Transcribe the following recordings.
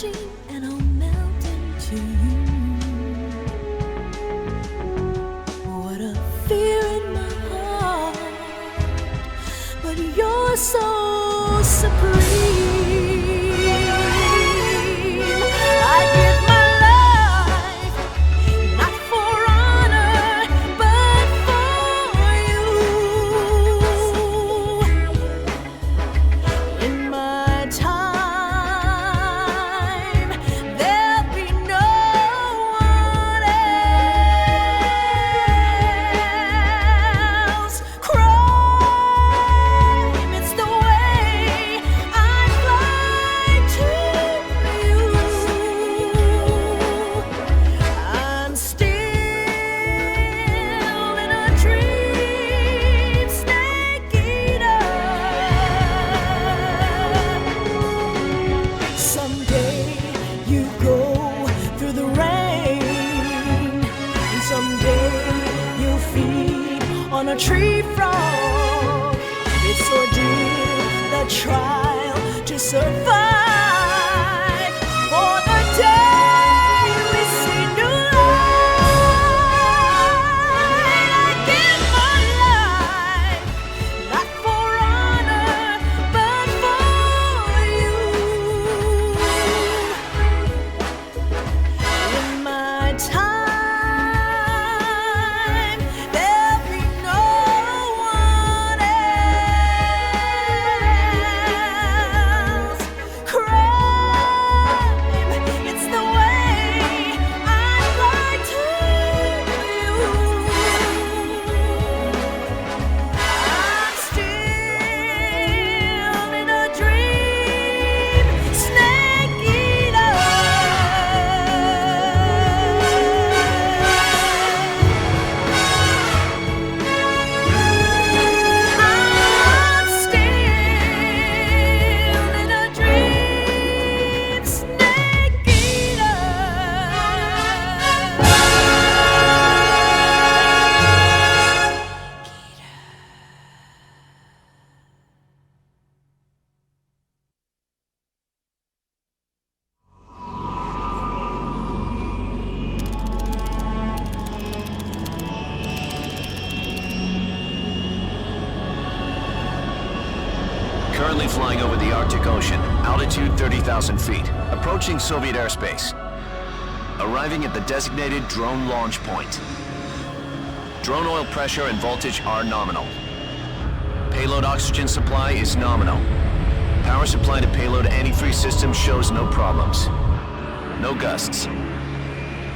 machine and I'll melt into you. What a fear in my heart, but you're so supreme. I give my life, not for honor, but for you. In my time, there'll be no one else. Crime, it's the way I fly to you. I'm still in a dream, snake eater. Someday you go through the rain, and someday you'll feed on a tree frog. It's ordeal, the trial to survive. For the day we see new light, I give my life, not for honor, but for you. In my time, there'll be no one else. Crime, it's the way I fly to you. I'm still in a dream, snake eater. I'm still in a dream, snake eater. Currently flying over the Arctic Ocean, altitude 30,000 feet, approaching Soviet airspace. Arriving at the designated drone launch point. Drone oil pressure and voltage are nominal. Payload oxygen supply is nominal. Power supply to payload antifreeze system shows no problems. No gusts.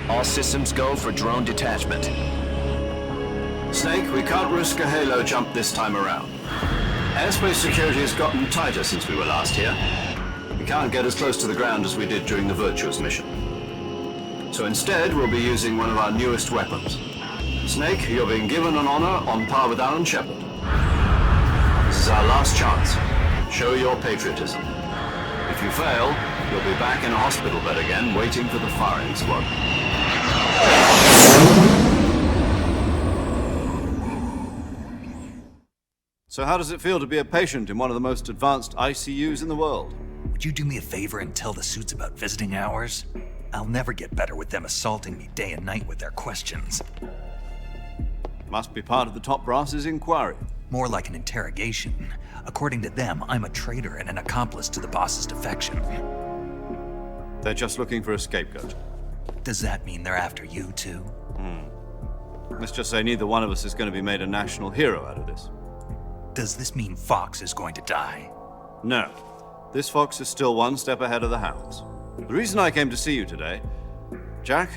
All systems go for drone detachment. Snake, we can't risk a halo jump this time around. Airspace security has gotten tighter since we were last here. We can't get as close to the ground as we did during the Virtuous mission. So instead, we'll be using one of our newest weapons. Snake, you're being given an honor on par with Alan Shepard. This is our last chance. Show your patriotism. If you fail, you'll be back in a hospital bed again, waiting for the firing squad. So how does it feel to be a patient in one of the most advanced ICUs in the world? Would you do me a favor and tell the suits about visiting hours? I'll never get better with them assaulting me day and night with their questions. Must be part of the top brass's inquiry. More like an interrogation. According to them, I'm a traitor and an accomplice to the boss's defection. They're just looking for a scapegoat. Does that mean they're after you too? Let's just say neither one of us is going to be made a national hero out of this. Does this mean Fox is going to die? No. This fox is still one step ahead of the hounds. The reason I came to see you today, Jack,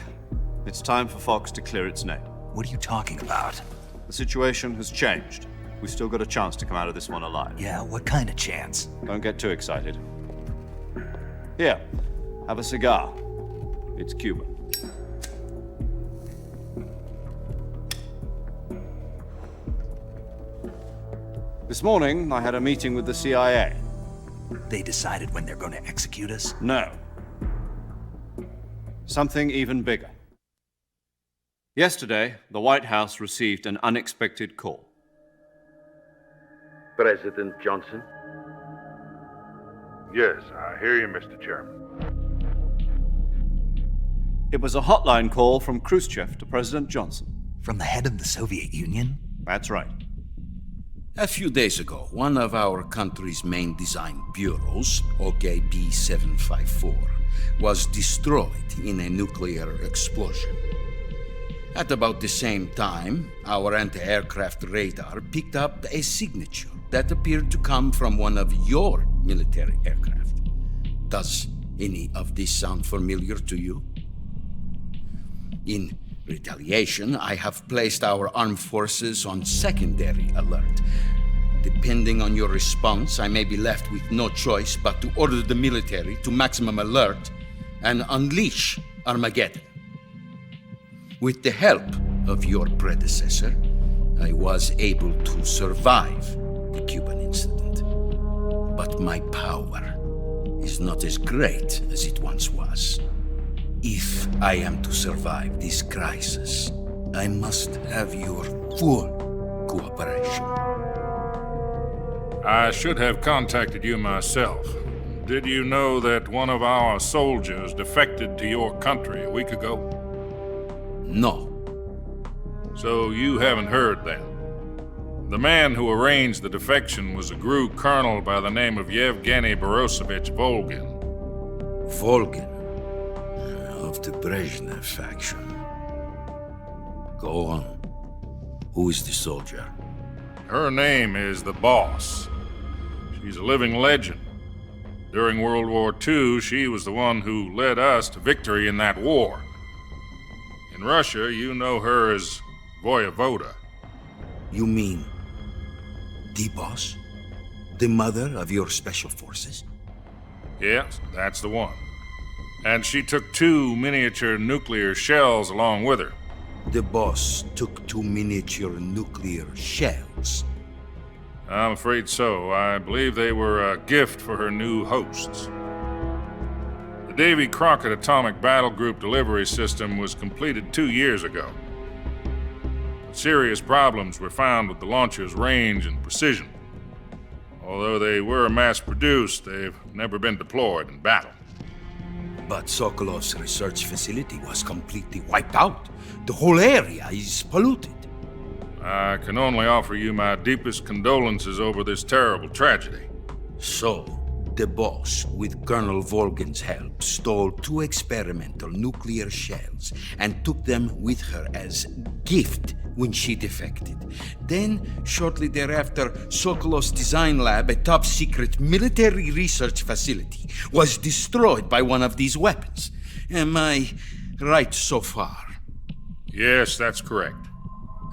it's time for Fox to clear its name. What are you talking about? The situation has changed. We've still got a chance to come out of this one alive. Yeah, what kind of chance? Don't get too excited. Here, have a cigar. It's Cuban. This morning, I had a meeting with the CIA. They decided when they're going to execute us? No. Something even bigger. Yesterday, the White House received an unexpected call. President Johnson? Yes, I hear you, Mr. Chairman. It was a hotline call from Khrushchev to President Johnson. From the head of the Soviet Union? That's right. A few days ago, one of our country's main design bureaus, OKB 754, was destroyed in a nuclear explosion. At about the same time, our anti-aircraft radar picked up a signature that appeared to come from one of your military aircraft. Does any of this sound familiar to you? In retaliation, I have placed our armed forces on secondary alert. Depending on your response, I may be left with no choice but to order the military to maximum alert and unleash Armageddon. With the help of your predecessor, I was able to survive the Cuban incident. But my power is not as great as it once was. If I am to survive this crisis, I must have your full cooperation. I should have contacted you myself. Did you know that one of our soldiers defected to your country a week ago? No. So you haven't heard then. The man who arranged the defection was a GRU colonel by the name of Yevgeny Borisovich Volgin. Volgin, of the Brezhnev faction. Go on. Who is the soldier? Her name is the Boss. She's a living legend. During World War II, she was the one who led us to victory in that war. In Russia, you know her as Voyevoda. You mean the boss? The mother of your special forces? Yes, that's the one. And she took 2 miniature nuclear shells along with her. The boss took 2 miniature nuclear shells. I'm afraid so. I believe they were a gift for her new hosts. The Davy Crockett Atomic Battle Group delivery system was completed 2 years ago. But serious problems were found with the launcher's range and precision. Although they were mass-produced, they've never been deployed in battle. But Sokolov's research facility was completely wiped out. The whole area is polluted. I can only offer you my deepest condolences over this terrible tragedy. So, the boss, with Colonel Volgin's help, stole 2 experimental nuclear shells and took them with her as gift when she defected. Then, shortly thereafter, Sokolov's design lab, a top-secret military research facility, was destroyed by one of these weapons. Am I right so far? Yes, that's correct.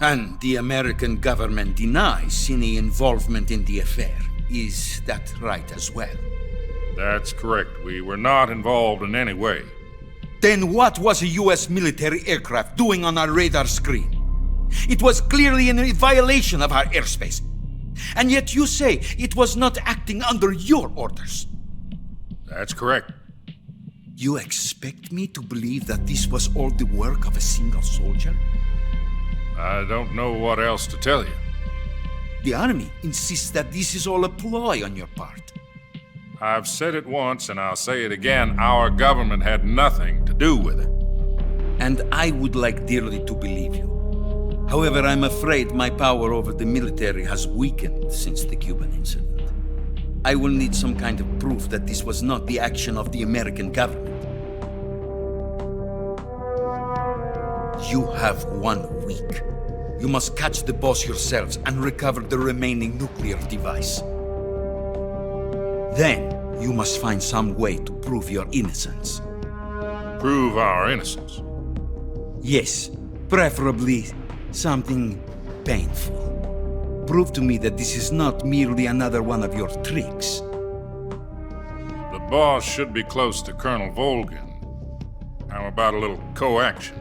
And the American government denies any involvement in the affair. Is that right as well? That's correct. We were not involved in any way. Then what was a U.S. military aircraft doing on our radar screen? It was clearly in violation of our airspace. And yet you say it was not acting under your orders. That's correct. You expect me to believe that this was all the work of a single soldier? I don't know what else to tell you. The army insists that this is all a ploy on your part. I've said it once and I'll say it again. Our government had nothing to do with it. And I would like dearly to believe you. However, I'm afraid my power over the military has weakened since the Cuban incident. I will need some kind of proof that this was not the action of the American government. You have 1 week. You must catch the boss yourselves and recover the remaining nuclear device. Then, you must find some way to prove your innocence. Prove our innocence. Yes, preferably something painful. Prove to me that this is not merely another one of your tricks. The boss should be close to Colonel Volgin. How about a little co-action?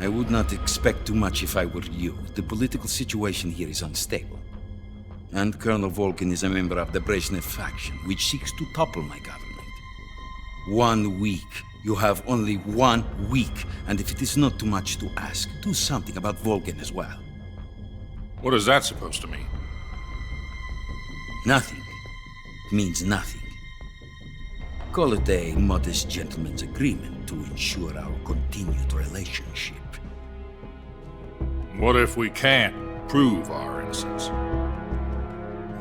I would not expect too much if I were you. The political situation here is unstable. And Colonel Volgin is a member of the Brezhnev faction, which seeks to topple my government. 1 week. You have only 1 week, and if it is not too much to ask, do something about Volgin as well. What is that supposed to mean? Nothing. It means nothing. Call it a modest gentleman's agreement to ensure our continued relationship. What if we can't prove our innocence?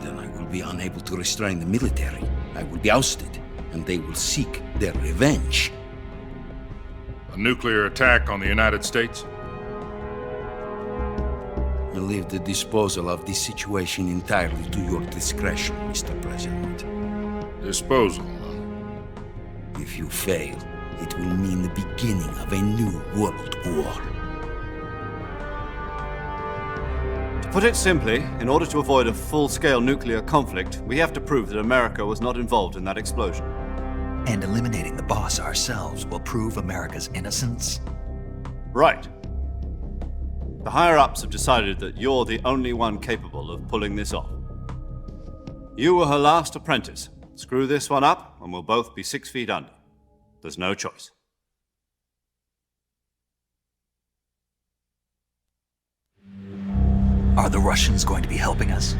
Then I will be unable to restrain the military. I will be ousted, and they will seek their revenge. A nuclear attack on the United States? I leave the disposal of this situation entirely to your discretion, Mr. President. Disposal, huh? If you fail, it will mean the beginning of a new world war. To put it simply, in order to avoid a full-scale nuclear conflict, we have to prove that America was not involved in that explosion. And eliminating the boss ourselves will prove America's innocence? Right. The higher-ups have decided that you're the only one capable of pulling this off. You were her last apprentice. Screw this one up, and we'll both be 6 feet under. There's no choice. Are the Russians going to be helping us?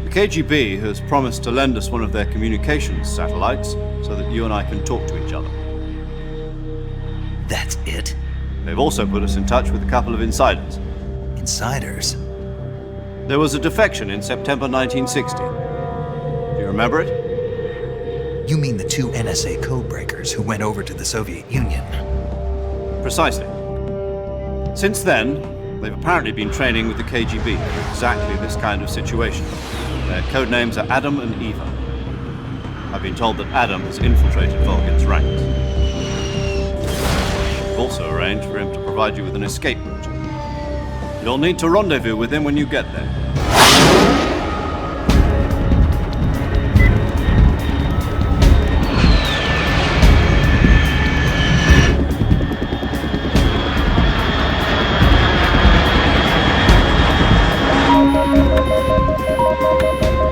The KGB has promised to lend us one of their communications satellites so that you and I can talk to each other. That's it? They've also put us in touch with a couple of insiders. Insiders? There was a defection in September 1960. Do you remember it? You mean the 2 NSA codebreakers who went over to the Soviet Union? Precisely. Since then, they've apparently been training with the KGB for exactly this kind of situation. Their code names are Adam and Eva. I've been told that Adam has infiltrated Volgin's ranks. We've also arranged for him to provide you with an escape route. You'll need to rendezvous with him when you get there.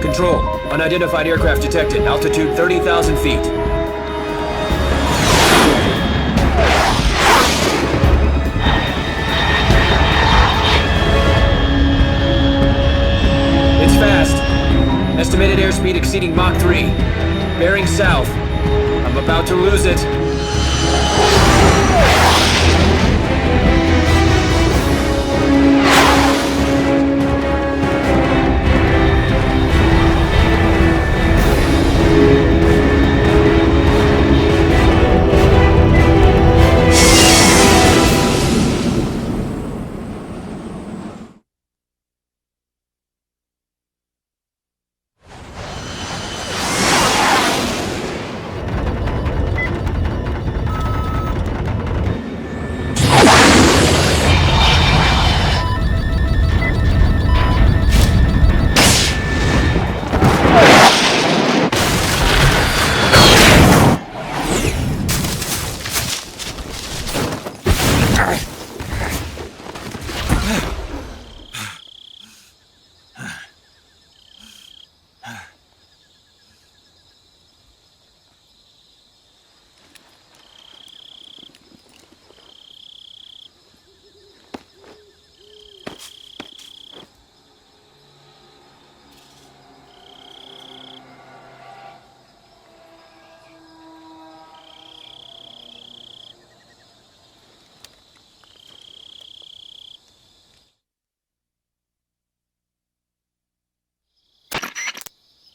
Control. Unidentified aircraft detected. Altitude 30,000 feet. It's fast. Estimated airspeed exceeding Mach 3. Bearing south. I'm about to lose it.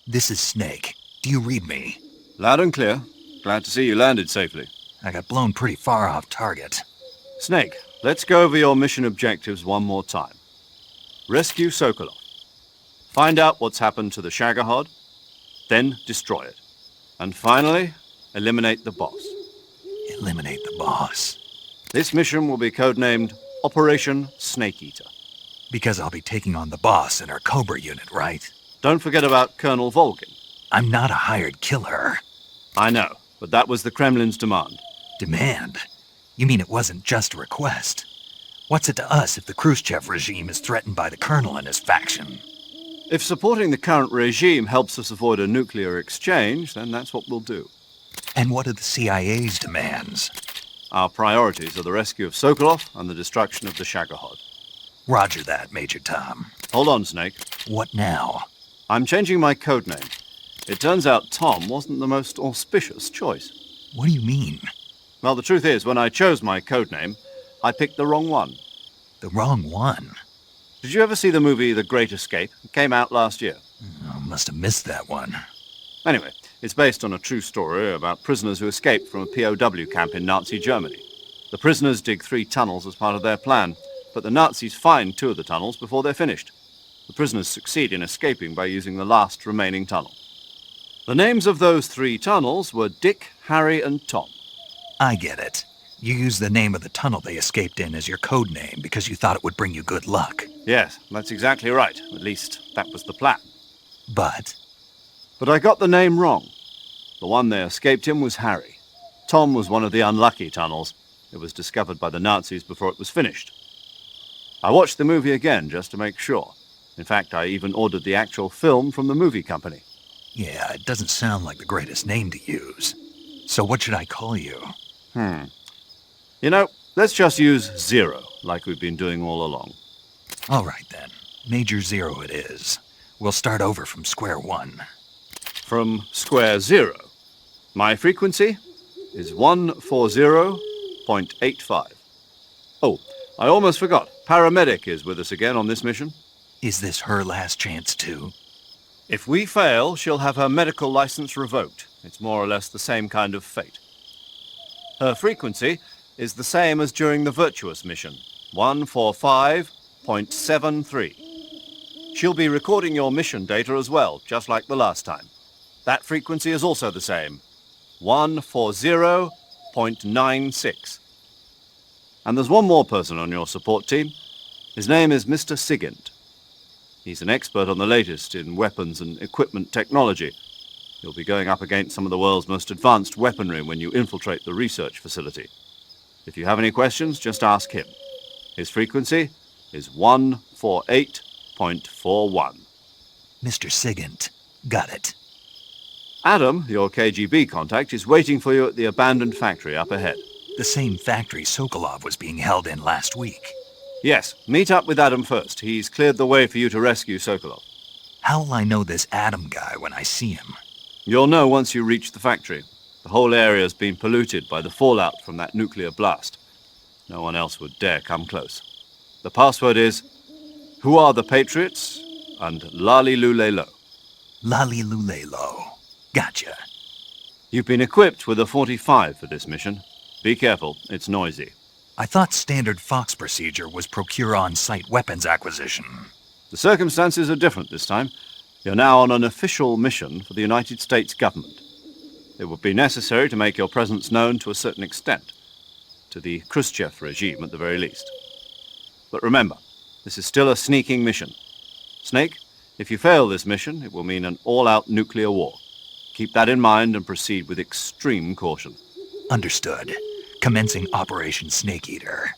This is Snake. Do you read me? Loud and clear. Glad to see you landed safely. I got blown pretty far off target. Snake, let's go over your mission objectives one more time. Rescue Sokolov. Find out what's happened to the Shagohod, then destroy it. And finally, eliminate the boss. Eliminate the boss. This mission will be codenamed Operation Snake Eater. Because I'll be taking on the boss in our Cobra unit, right? Don't forget about Colonel Volgin. I'm not a hired killer. I know, but that was the Kremlin's demand. Demand? You mean it wasn't just a request? What's it to us if the Khrushchev regime is threatened by the Colonel and his faction? If supporting the current regime helps us avoid a nuclear exchange, then that's what we'll do. And what are the CIA's demands? Our priorities are the rescue of Sokolov and the destruction of the Shagohod. Roger that, Major Tom. Hold on, Snake. What now? I'm changing my codename. It turns out Tom wasn't the most auspicious choice. What do you mean? Well, the truth is, when I chose my codename, I picked the wrong one. The wrong one? Did you ever see the movie The Great Escape? It came out last year. I must have missed that one. Anyway, it's based on a true story about prisoners who escaped from a POW camp in Nazi Germany. The prisoners dig 3 tunnels as part of their plan, but the Nazis find 2 of the tunnels before they're finished. The prisoners succeed in escaping by using the last remaining tunnel. The names of those 3 tunnels were Dick, Harry, and Tom. I get it. You used the name of the tunnel they escaped in as your code name because you thought it would bring you good luck. Yes, that's exactly right. At least, that was the plan. But But I got the name wrong. The one they escaped in was Harry. Tom was one of the unlucky tunnels. It was discovered by the Nazis before it was finished. I watched the movie again just to make sure. In fact, I even ordered the actual film from the movie company. yeah, it doesn't sound like the greatest name to use. So what should I call you? You know, let's just use Zero, like we've been doing all along. All right then. Major Zero it is. We'll start over from square one. From square zero. My frequency is 140.85. Oh, I almost forgot. Paramedic is with us again on this mission. Is this her last chance too? If we fail, she'll have her medical license revoked. It's more or less the same kind of fate. Her frequency is the same as during the Virtuous mission, 145.73. She'll be recording your mission data as well, just like the last time. That frequency is also the same, 140.96. And there's one more person on your support team. His name is Mr. Sigint. He's an expert on the latest in weapons and equipment technology. You'll be going up against some of the world's most advanced weaponry when you infiltrate the research facility. If you have any questions, just ask him. His frequency is 148.41. Mr. Sigint. Got it. Adam, your KGB contact, is waiting for you at the abandoned factory up ahead. The same factory Sokolov was being held in last week. Yes, meet up with Adam first. He's cleared the way for you to rescue Sokolov. How will I know this Adam guy when I see him? You'll know once you reach the factory. The whole area's been polluted by the fallout from that nuclear blast. No one else would dare come close. The password is, "Who are the Patriots?" and "Lali Lule Lo." Lali Lulelo. Gotcha. You've been equipped with a 45 for this mission. Be careful, it's noisy. I thought standard Fox procedure was procure on-site weapons acquisition. The circumstances are different this time. You're now on an official mission for the United States government. It would be necessary to make your presence known to a certain extent, to the Khrushchev regime at the very least. But remember, this is still a sneaking mission. Snake, if you fail this mission, it will mean an all-out nuclear war. Keep that in mind and proceed with extreme caution. Understood. Commencing Operation Snake Eater.